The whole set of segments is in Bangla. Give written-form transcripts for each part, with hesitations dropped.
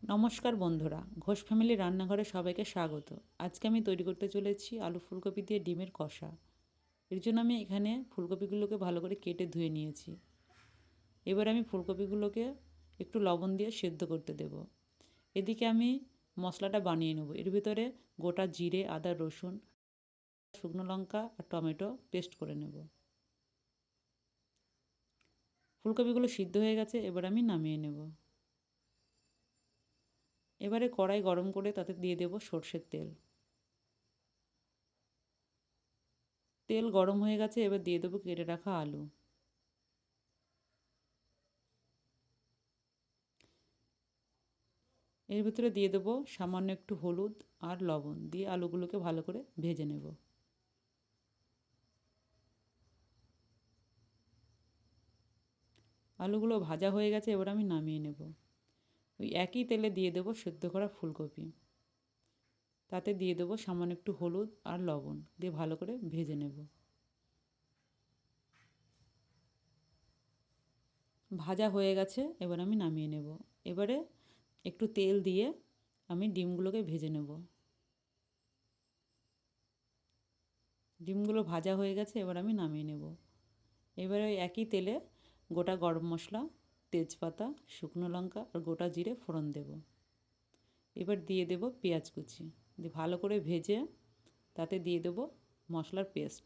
নমস্কার বন্ধুরা, ঘোষ ফ্যামিলি রান্নাঘরে সবাইকে স্বাগত। আজকে আমি তৈরি করতে চলেছি আলু ফুলকপি দিয়ে ডিমের কষা। এর জন্য আমি এখানে ফুলকপিগুলোকে ভালো করে কেটে ধুয়ে নিয়েছি। এবার আমি ফুলকপিগুলোকে একটু লবণ দিয়ে সেদ্ধ করতে দেব। এদিকে আমি মশলাটা বানিয়ে নেব। এর ভিতরে গোটা জিরে, আদা, রসুন, শুকনো লঙ্কা আর টমেটো পেস্ট করে নেব। ফুলকপিগুলো সিদ্ধ হয়ে গেছে, এবার আমি নামিয়ে নেব। এবারে কড়াই গরম করে তাতে দিয়ে দেব সরষের তেল। তেল গরম হয়ে গেছে, এবার দিয়ে দেবো কেটে রাখা আলু। এর ভিতরে দিয়ে দেবো সামান্য একটু হলুদ আর লবণ দিয়ে আলুগুলোকে ভালো করে ভেজে নেব। আলুগুলো ভাজা হয়ে গেছে, এবার আমি নামিয়ে নেব। ওই একই তেলে দিয়ে দেবো সেদ্ধ করা ফুলকপি। তাতে দিয়ে দেবো সামান্য একটু হলুদ আর লবণ দিয়ে ভালো করে ভেজে নেব। ভাজা হয়ে গেছে, এবার আমি নামিয়ে নেব। এবারে একটু তেল দিয়ে আমি ডিমগুলোকে ভেজে নেব। ডিমগুলো ভাজা হয়ে গেছে, এবার আমি নামিয়ে নেব। এবারে ওই একই তেলে গোটা গরম মশলা, তেজপাতা, শুকনো লঙ্কা আর গোটা জিরে ফোড়ন দেব। এবার দিয়ে দেব পেঁয়াজ কুচি দিয়ে ভালো করে ভেজে তাতে দিয়ে দেব মশলার পেস্ট।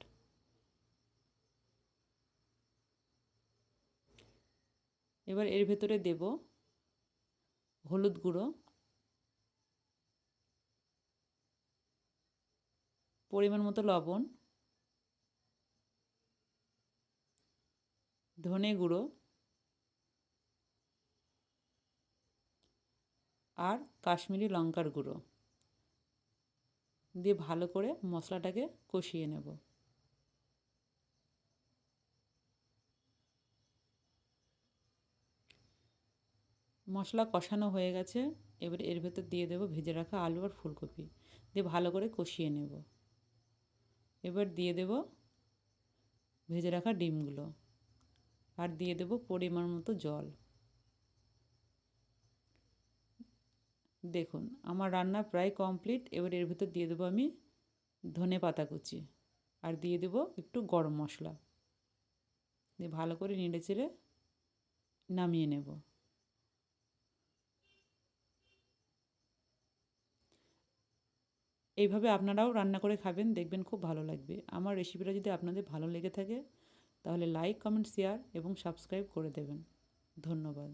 এবার এর ভেতরে দেব হলুদ গুঁড়ো, পরিমাণ মতো লবণ, ধনে গুঁড়ো আর কাশ্মীরি লঙ্কার গুঁড়ো দিয়ে ভালো করে মশলাটাকে কষিয়ে নেব। মশলা কষানো হয়ে গেছে, এবার এর ভেতর দিয়ে দেব ভেজে রাখা আলু আর ফুলকপি দিয়ে ভালো করে কষিয়ে নেব। এবার দিয়ে দেব ভেজে রাখা ডিমগুলো আর দিয়ে দেব পরিমাণ মতো জল। দেখুন আমার রান্না প্রায় কমপ্লিট। এবার এর ভিতর দিয়ে দেবো আমি ধনে পাতা কুচি আর দিয়ে দেব একটু গরম মশলা দিয়ে ভালো করে নেড়ে চেড়ে নামিয়ে নেব। এইভাবে আপনারাও রান্না করে খাবেন, দেখবেন খুব ভালো লাগবে। আমার রেসিপিটা যদি আপনাদের ভালো লেগে থাকে তাহলে লাইক, কমেন্ট, শেয়ার এবং সাবস্ক্রাইব করে দেবেন। ধন্যবাদ।